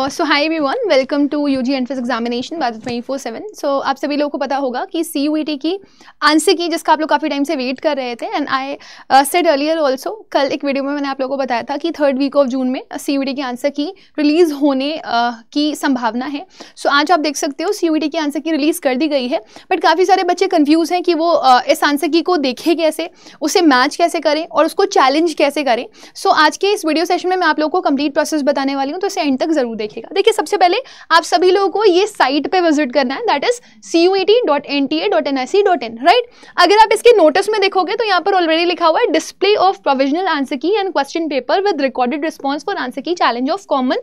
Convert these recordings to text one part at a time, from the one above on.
So hi everyone, welcome to UG entrance examination batch 24/7। So आप सभी लोगों को पता होगा कि CUET की आंसर की जिसका आप लोग काफ़ी टाइम से वेट कर रहे थे, and I said earlier also, कल एक वीडियो में मैंने आप लोगों को बताया था कि 3rd वीक ऑफ जून में CUET की आंसर की रिलीज़ होने की संभावना है। सो आज आप देख सकते हो CUET की आंसर की रिलीज़ कर दी गई है, बट काफ़ी सारे बच्चे कन्फ्यूज़ हैं कि वो इस आंसर की को देखें कैसे, उसे मैच कैसे करें और उसको चैलेंज कैसे करें। सो आज के इस वीडियो सेशन में मैं आप लोगों को कंप्लीट प्रोसेस बताने वाली हूँ, तो इसे एंड तक जरूर देखिएगा। देखिए, सबसे पहले आप सभी लोगों को ये साइट पे विजिट करना है, दैट इज cuet.nta.nic.in, राइट। अगर आप इसके नोटिस में देखोगे तो यहाँ पर ऑलरेडी लिखा हुआ है display of provisional answer key and question paper with recorded response for answer key challenge of common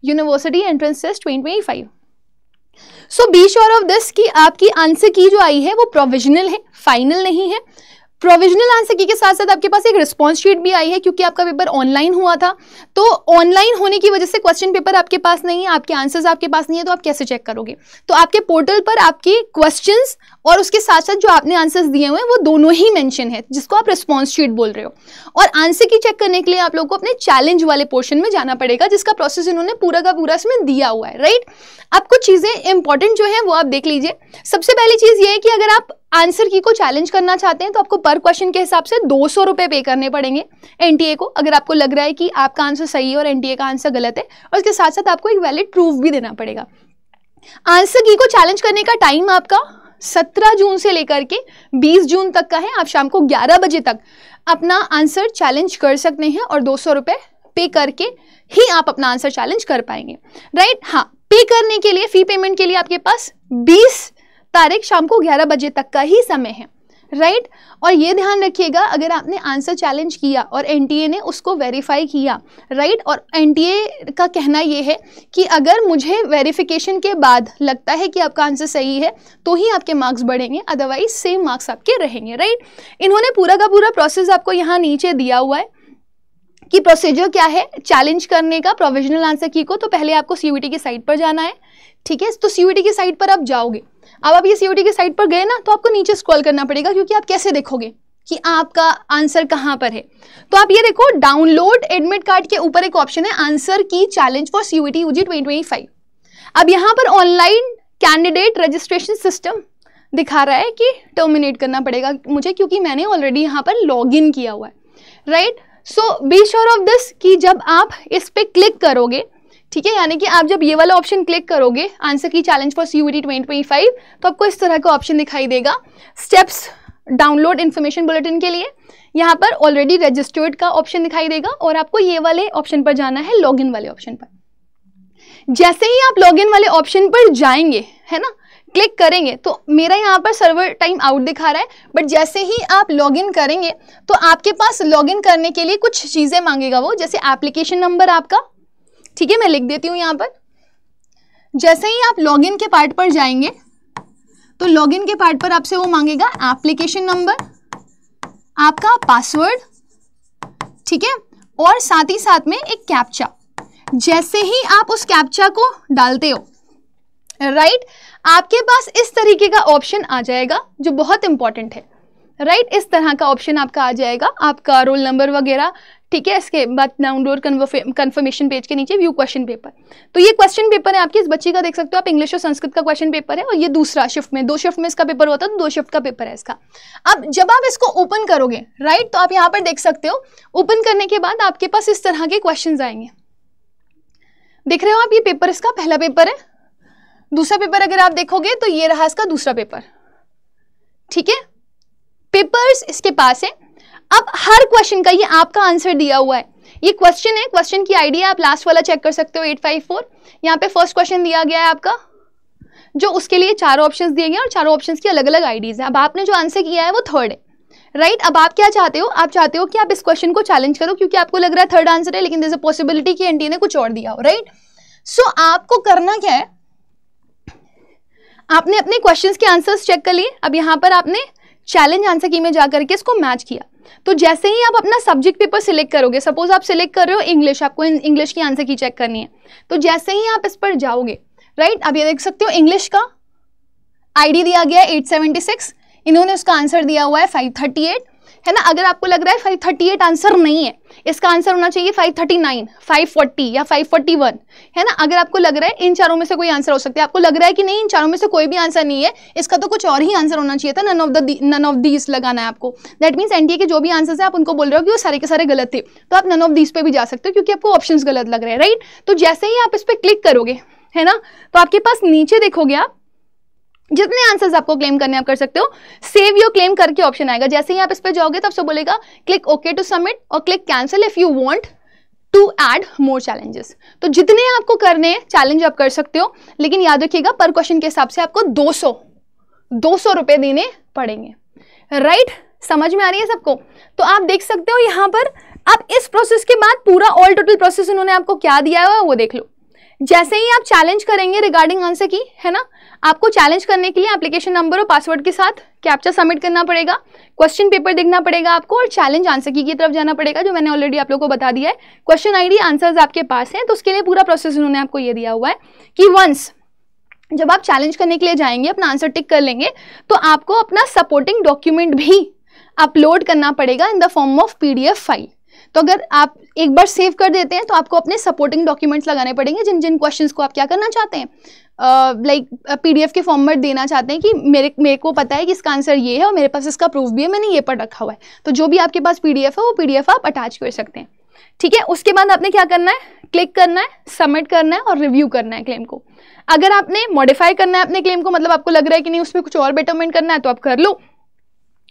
university entrance test 2025। So be sure of this कि आपकी आंसर की जो आई है वो प्रोविजनल है, फाइनल नहीं है। प्रोविजनल आंसर की के साथ साथ आपके पास एक रिस्पॉन्स शीट भी आई है, क्योंकि आपका पेपर ऑनलाइन हुआ था। तो ऑनलाइन होने की वजह से क्वेश्चन पेपर आपके पास नहीं है, आपके आंसर्स आपके पास नहीं है, तो आप कैसे चेक करोगे? तो आपके पोर्टल पर आपके क्वेश्चंस और उसके साथ साथ जो आपने आंसर्स दिए हुए हैं वो दोनों ही मेंशन है, जिसको आप रिस्पॉन्स शीट बोल रहे हो। और आंसर की चेक करने के लिए आप लोगों को अपने चैलेंज वाले पोर्शन में जाना पड़ेगा, जिसका प्रोसेस इन्होंने पूरा का पूरा इसमें दिया हुआ है, राइट। अब कुछ चीजें इंपॉर्टेंट जो है वो आप देख लीजिए। सबसे पहली चीज ये है कि अगर आप आंसर की को चैलेंज करना चाहते हैं तो आपको पर क्वेश्चन के हिसाब से 200 रुपए पे करने पड़ेंगे NTA को, अगर आपको लग रहा है कि आपका आंसर सही है और NTA का आंसर गलत है, और उसके साथ साथ आपको एक वैलिड प्रूफ भी देना पड़ेगा। आंसर की को चैलेंज करने का टाइम आपका 17 जून से लेकर के 20 जून तक का है। आप शाम को 11 बजे तक अपना आंसर चैलेंज कर सकते हैं और 200 रुपए पे करके ही आप अपना आंसर चैलेंज कर पाएंगे, राइट। हाँ, पे करने के लिए, फी पेमेंट के लिए आपके पास 20 तारीख शाम को 11 बजे तक का ही समय है, राइट। और ये ध्यान रखिएगा, अगर आपने आंसर चैलेंज किया और NTA ने उसको वेरीफाई किया, राइट, और NTA का कहना ये है कि अगर मुझे वेरिफिकेशन के बाद लगता है कि आपका आंसर सही है तो ही आपके मार्क्स बढ़ेंगे, अदरवाइज सेम मार्क्स आपके रहेंगे, राइट। इन्होंने पूरा का पूरा प्रोसेस आपको यहाँ नीचे दिया हुआ है कि प्रोसीजर क्या है चैलेंज करने का प्रोविजनल आंसर की को। तो पहले आपको CUET की साइट पर जाना है, ठीक है। तो CUET की साइट पर आप जाओगे। अब आप ये CUET की साइट पर गए ना, तो आपको नीचे स्क्रॉल करना पड़ेगा, क्योंकि आप कैसे देखोगे कि आपका आंसर कहाँ पर है। तो आप ये देखो, डाउनलोड एडमिट कार्ड के ऊपर एक ऑप्शन है answer key challenge for CUET UG 2025। अब यहाँ पर ऑनलाइन कैंडिडेट रजिस्ट्रेशन सिस्टम दिखा रहा है कि टर्मिनेट करना पड़ेगा मुझे, क्योंकि मैंने ऑलरेडी यहाँ पर लॉग इन किया हुआ है, right. So be sure of this कि जब आप इस पे क्लिक करोगे, ठीक है, यानी कि आप जब ये वाला ऑप्शन क्लिक करोगे answer key challenge for CUET 2025, तो आपको इस तरह का ऑप्शन दिखाई देगा, स्टेप्स डाउनलोड इन्फॉर्मेशन बुलेटिन के लिए। यहाँ पर ऑलरेडी रजिस्टर्ड का ऑप्शन दिखाई देगा और आपको ये वाले ऑप्शन पर जाना है, लॉगिन वाले ऑप्शन पर। जैसे ही आप लॉगिन वाले ऑप्शन पर जाएंगे, है ना, क्लिक करेंगे, तो मेरा यहाँ पर सर्वर टाइम आउट दिखा रहा है, बट जैसे ही आप लॉगिन करेंगे तो आपके पास लॉगिन करने के लिए कुछ चीजें मांगेगा वो, जैसे एप्लीकेशन नंबर आपका, ठीक है, मैं लिख देती हूँ यहाँ पर। जैसे ही आप लॉगिन के पार्ट पर जाएंगे तो लॉगिन के पार्ट पर आपसे वो मांगेगा एप्लीकेशन नंबर, आपका पासवर्ड, ठीक है, और साथ ही साथ में एक कैप्चा। जैसे ही आप उस कैप्चा को डालते हो, राइट, आपके पास इस तरीके का ऑप्शन आ जाएगा जो बहुत इंपॉर्टेंट है, राइट। इस तरह का ऑप्शन आपका आ जाएगा, आपका रोल नंबर वगैरह, ठीक है। इसके बाद डाउनलोड कंफर्मेशन पेज के नीचे व्यू क्वेश्चन पेपर। तो ये क्वेश्चन पेपर है आपकी, इस बच्ची का देख सकते हो आप, इंग्लिश और संस्कृत का क्वेश्चन पेपर है, और ये दूसरा शिफ्ट में, 2 शिफ्ट में इसका पेपर होता है, तो 2 शिफ्ट का पेपर है इसका। अब जब आप इसको ओपन करोगे, राइट, तो आप यहाँ पर देख सकते हो, ओपन करने के बाद आपके पास इस तरह के क्वेश्चन आएंगे, देख रहे हो आप, ये पेपर इसका पहला पेपर है। दूसरा पेपर अगर आप देखोगे तो ये रहा इसका दूसरा पेपर, ठीक है। पेपर्स इसके पास है। अब हर क्वेश्चन का ये आपका आंसर दिया हुआ है, ये क्वेश्चन है, क्वेश्चन की आईडी है, आप लास्ट वाला चेक कर सकते हो 854। यहाँ पे फर्स्ट क्वेश्चन दिया गया है आपका, जो उसके लिए 4 ऑप्शंस दिए गए और 4 ऑप्शंस की अलग अलग आईडीज है। अब आपने जो आंसर किया है वो 3rd है, राइट। अब आप क्या चाहते हो, आप चाहते हो कि आप इस क्वेश्चन को चैलेंज करो, क्योंकि आपको लग रहा है 3rd आंसर है, लेकिन देयर इज अ पॉसिबिलिटी कि NTA ने कुछ और दिया हो, राइट। सो आपको करना क्या है, आपने अपने क्वेश्चंस के आंसर्स चेक कर लिए। अब यहाँ पर आपने चैलेंज आंसर की में जाकर के इसको मैच किया। तो जैसे ही आप अपना सब्जेक्ट पेपर सिलेक्ट करोगे, सपोज आप सिलेक्ट कर रहे हो इंग्लिश, आपको इंग्लिश की आंसर की चेक करनी है, तो जैसे ही आप इस पर जाओगे, राइट, आप ये देख सकते हो इंग्लिश का आईडी दिया गया है 876, इन्होंने उसका आंसर दिया हुआ है 538। है ना। अगर आपको लग रहा है 538 आंसर नहीं है, इसका आंसर होना चाहिए 539, 540 या 541, है ना। अगर आपको लग रहा है इन चारों में से कोई आंसर हो सकता है, आपको लग रहा है कि नहीं इन चारों में से कोई भी आंसर नहीं है, इसका तो कुछ और ही आंसर होना चाहिए था, नन ऑफ दीज लगाना है आपको। दैट मीन्स एनटीए के जो भी आंसर्स है आप उनको बोल रहे हो कि वो सारे के सारे गलत थे, तो आप नन ऑफ दीज पे भी जा सकते हो क्योंकि आपको ऑप्शंस गलत लग रहे हैं, राइट। तो जैसे ही आप इस पर क्लिक करोगे, है ना, तो आपके पास नीचे देखोगे आप जितने आंसर्स आपको क्लेम करने आप कर सकते हो, सेव योर क्लेम करके ऑप्शन आएगा। जैसे ही आप इस पे जाओगे तब से बोलेगा क्लिक ओके टू सबमिट और click cancel if you want to add more challenges. तो जितने आपको करने हैं चैलेंज आप कर सकते हो, लेकिन याद रखिएगा पर क्वेश्चन के हिसाब से आपको 200 रुपए देने पड़ेंगे, राइट। समझ में आ रही है सबको। तो आप देख सकते हो यहां पर आप इस प्रोसेस के बाद पूरा ऑल टोटल प्रोसेस उन्होंने आपको क्या दिया हुआ है वो देख लो। जैसे ही आप चैलेंज करेंगे रिगार्डिंग आंसर की, है ना, आपको चैलेंज करने के लिए एप्लीकेशन नंबर और पासवर्ड के साथ कैप्चा सबमिट करना पड़ेगा, क्वेश्चन पेपर देखना पड़ेगा आपको और चैलेंज आंसर की तरफ जाना पड़ेगा, जो मैंने ऑलरेडी आप लोगों को बता दिया है। क्वेश्चन आईडी आंसर्स आपके पास है, तो उसके लिए पूरा प्रोसेस उन्होंने आपको ये दिया हुआ है कि वंस जब आप चैलेंज करने के लिए जाएंगे, अपना आंसर टिक कर लेंगे, तो आपको अपना सपोर्टिंग डॉक्यूमेंट भी अपलोड करना पड़ेगा in the form of PDF file. तो अगर आप एक बार सेव कर देते हैं तो आपको अपने सपोर्टिंग डॉक्यूमेंट्स लगाने पड़ेंगे, जिन जिन क्वेश्चंस को आप क्या करना चाहते हैं, लाइक PDF के फॉर्म में देना चाहते हैं कि मेरे को पता है कि इसका आंसर ये है और मेरे पास इसका प्रूफ भी है, मैंने ये पढ़ रखा हुआ है। तो जो भी आपके पास PDF है वो PDF आप अटैच कर सकते हैं, ठीक है। उसके बाद आपने क्या करना है, क्लिक करना है, सबमिट करना है और रिव्यू करना है क्लेम को। अगर आपने मॉडिफाई करना है अपने क्लेम को, मतलब आपको लग रहा है कि नहीं उसमें कुछ और बेटरमेंट करना है, तो आप कर लो।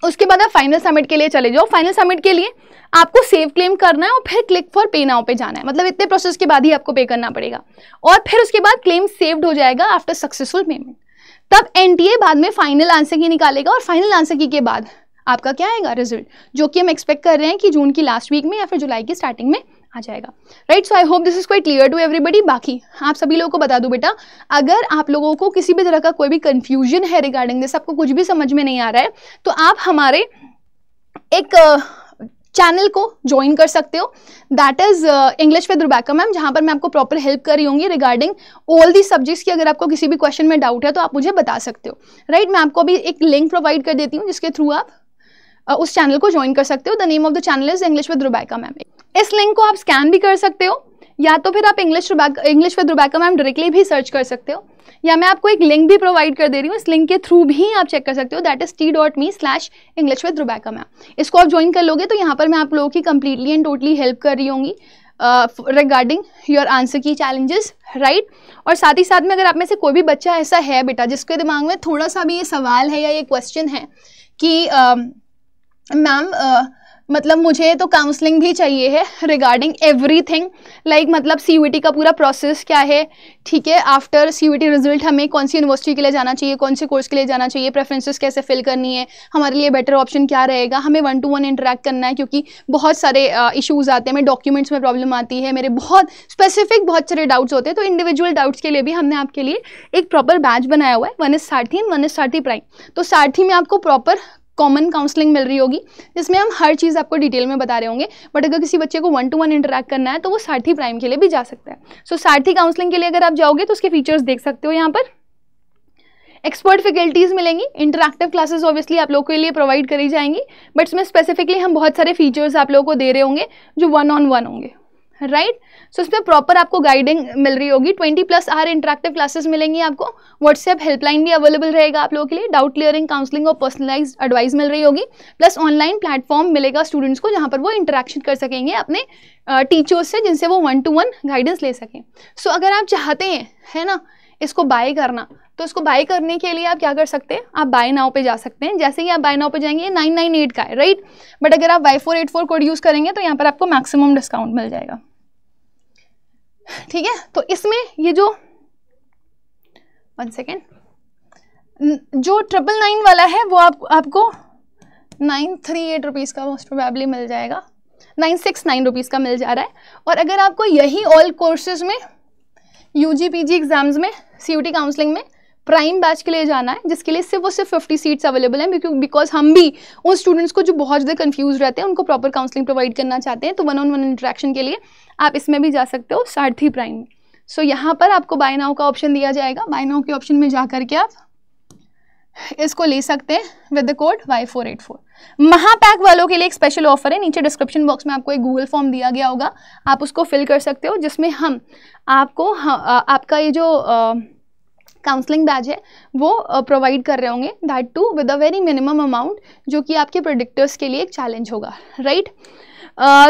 उसके बाद आप फाइनल सबमिट के लिए चले जाओ। फाइनल सबमिट के लिए आपको सेव क्लेम करना है और फिर क्लिक फॉर पे नाउ पे जाना है, मतलब इतने प्रोसेस के बाद ही आपको पे करना पड़ेगा और फिर उसके बाद क्लेम सेव्ड हो जाएगा आफ्टर सक्सेसफुल पेमेंट। तब एनटीए बाद में फाइनल आंसर की निकालेगा और फाइनल आंसर की के बाद आपका क्या आएगा, रिजल्ट, जो कि हम एक्सपेक्ट कर रहे हैं कि जून की लास्ट वीक में या फिर जुलाई की स्टार्टिंग में आ जाएगा, right. So I hope this is quite clear to everybody. बाकी आप सभी लोगों को बता दूं बेटा, अगर आप लोगों को किसी भी तरह का कोई भी कंफ्यूजन है रिगार्डिंग दिस, आपको कुछ भी समझ में नहीं आ रहा है, तो आप हमारे एक चैनल को ज्वाइन कर सकते हो, that is English with Rubaika ma'am, जहां पर मैं आपको प्रॉपर हेल्प कर रही होंगी रिगार्डिंग ऑल दी सब्जेक्ट्स की। अगर आपको किसी भी क्वेश्चन में डाउट है तो आप मुझे बता सकते हो, राइट। मैं आपको अभी एक लिंक प्रोवाइड कर देती हूँ जिसके थ्रू आप उस चैनल को ज्वाइन कर सकते हो। The name of the channel is English with Rubaika ma'am. इस लिंक को आप स्कैन भी कर सकते हो, या तो फिर आप English with Rubaika ma'am directly भी सर्च कर सकते हो, या मैं आपको एक लिंक भी प्रोवाइड कर दे रही हूँ, इस लिंक के थ्रू भी आप चेक कर सकते हो, that is t.me/English with Rebecca ma'am. इसको आप ज्वाइन कर लोगे तो यहाँ पर मैं आप लोगों की कंप्लीटली एंड टोटली हेल्प कर रही होंगी रिगार्डिंग योर आंसर की चैलेंजेस, राइट। और साथ ही साथ में अगर आप में से कोई भी बच्चा ऐसा है बेटा जिसके दिमाग में थोड़ा सा भी ये सवाल है या ये क्वेश्चन है कि मैम मतलब मुझे तो काउंसलिंग भी चाहिए है रिगार्डिंग एवरीथिंग, लाइक मतलब CUET का पूरा प्रोसेस क्या है, ठीक है, आफ्टर CUET रिजल्ट हमें कौन सी यूनिवर्सिटी के लिए जाना चाहिए, कौन से कोर्स के लिए जाना चाहिए, प्रेफरेंसेस कैसे फिल करनी है, हमारे लिए बेटर ऑप्शन क्या रहेगा, हमें 1-to-1 इंटरेक्ट करना है क्योंकि बहुत सारे इशूज़ आते हैं, मेरे डॉक्यूमेंट्स में प्रॉब्लम आती है, मेरे बहुत स्पेसिफिक बहुत सारे डाउट्स होते हैं, तो इंडिविजुअल डाउट्स के लिए भी हमने आपके लिए एक प्रॉपर बैच बनाया हुआ है, one is Sarathi and one is Sarathi prime. तो सारथी में आपको प्रॉपर कॉमन काउंसलिंग मिल रही होगी जिसमें हम हर चीज़ आपको डिटेल में बता रहे होंगे, बट अगर किसी बच्चे को 1-to-1 इंटरेक्ट करना है तो वो सारथी प्राइम के लिए भी जा सकता है। सो सारथी काउंसलिंग के लिए अगर आप जाओगे तो उसके फीचर्स देख सकते हो, यहाँ पर एक्सपर्ट फैकल्टीज मिलेंगी, इंटरैक्टिव क्लासेस ऑब्वियसली आप लोगों के लिए प्रोवाइड करी जाएंगी, बट इसमें स्पेसिफिकली हम बहुत सारे फीचर्स आप लोगों को दे रहे होंगे जो 1-on-1 होंगे, राइट। सो इसमें प्रॉपर आपको गाइडिंग मिल रही होगी, 20+ आवर इंटरैक्टिव क्लासेस मिलेंगी आपको, व्हाट्सएप हेल्पलाइन भी अवेलेबल रहेगा आप लोगों के लिए, डाउट क्लियरिंग, काउंसलिंग और पर्सनलाइज्ड एडवाइस मिल रही होगी, प्लस ऑनलाइन प्लेटफॉर्म मिलेगा स्टूडेंट्स को जहां पर वो इंटरेक्शन कर सकेंगे अपने टीचर्स से, जिनसे वो 1-to-1 गाइडेंस ले सकें। सो अगर आप चाहते हैं, है ना, इसको बाय करना, तो इसको बाय करने के लिए आप क्या कर सकते हैं, आप बाय नाउ पे जा सकते हैं। जैसे ही आप बाय नाउ पे जाएंगे 998 का है, राइट, बट अगर आप Y484 कोड यूज करेंगे तो यहाँ पर आपको मैक्सिमम डिस्काउंट मिल जाएगा, ठीक है। तो इसमें ये जो 1 सेकेंड जो 999 वाला है वो आपको 938 रुपीज़ का मोस्ट प्रोबेबली मिल जाएगा, 969 रुपीज़ का मिल जा रहा है। और अगर आपको यही ऑल कोर्सेज में UG PG एग्जाम्स में CUET काउंसलिंग में प्राइम बैच के लिए जाना है, जिसके लिए सिर्फ 50 सीट्स अवेलेबल हैं, बिकॉज हम भी उन स्टूडेंट्स को जो बहुत ज़्यादा कंफ्यूज रहते हैं उनको प्रॉपर काउंसलिंग प्रोवाइड करना चाहते हैं, तो 1-on-1 इंटरेक्शन के लिए आप इसमें भी जा सकते हो सारथी प्राइम में। सो यहाँ पर आपको बाय नाउ का ऑप्शन दिया जाएगा, बाय नाउ के ऑप्शन में जा करके आप इसको ले सकते हैं विद द कोड Y484। महापैक वालों के लिए एक स्पेशल ऑफर है, नीचे डिस्क्रिप्शन बॉक्स में आपको एक गूगल फॉर्म दिया गया होगा, आप उसको फिल कर सकते हो, जिसमें हम आपको आपका ये जो काउंसलिंग बैच है वो प्रोवाइड कर रहे होंगे, that too with a very minimum amount, जो कि आपके प्रेडिक्टर्स के लिए एक चैलेंज होगा, राइट।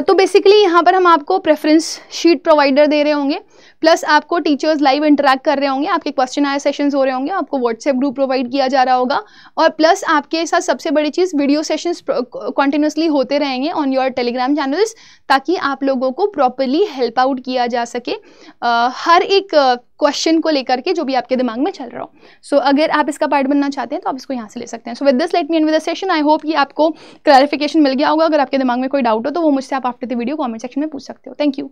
तो बेसिकली यहाँ पर हम आपको प्रेफरेंस शीट प्रोवाइडर दे रहे होंगे, प्लस आपको टीचर्स लाइव इंटरेक्ट कर रहे होंगे, आपके क्वेश्चन आयर सेशंस हो रहे होंगे, आपको व्हाट्सएप ग्रुप प्रोवाइड किया जा रहा होगा, और प्लस आपके साथ सबसे बड़ी चीज़ वीडियो सेशंस कंटिन्यूसली होते रहेंगे ऑन योर टेलीग्राम चैनल्स, ताकि आप लोगों को प्रॉपरली हेल्प आउट किया जा सके हर एक क्वेश्चन को लेकर के जो भी आपके दिमाग में चल रहा हो। सो अगर आप इसका पार्ट बनना चाहते हैं तो आप इसको यहाँ से ले सकते हैं। So with this let me and with the session. I hope कि आपको क्लैरिफिकेशन मिल गया होगा। अगर आपके दिमाग में कोई डाउट हो तो वो मुझसे आप after the video comment section में पूछ सकते हो। Thank you.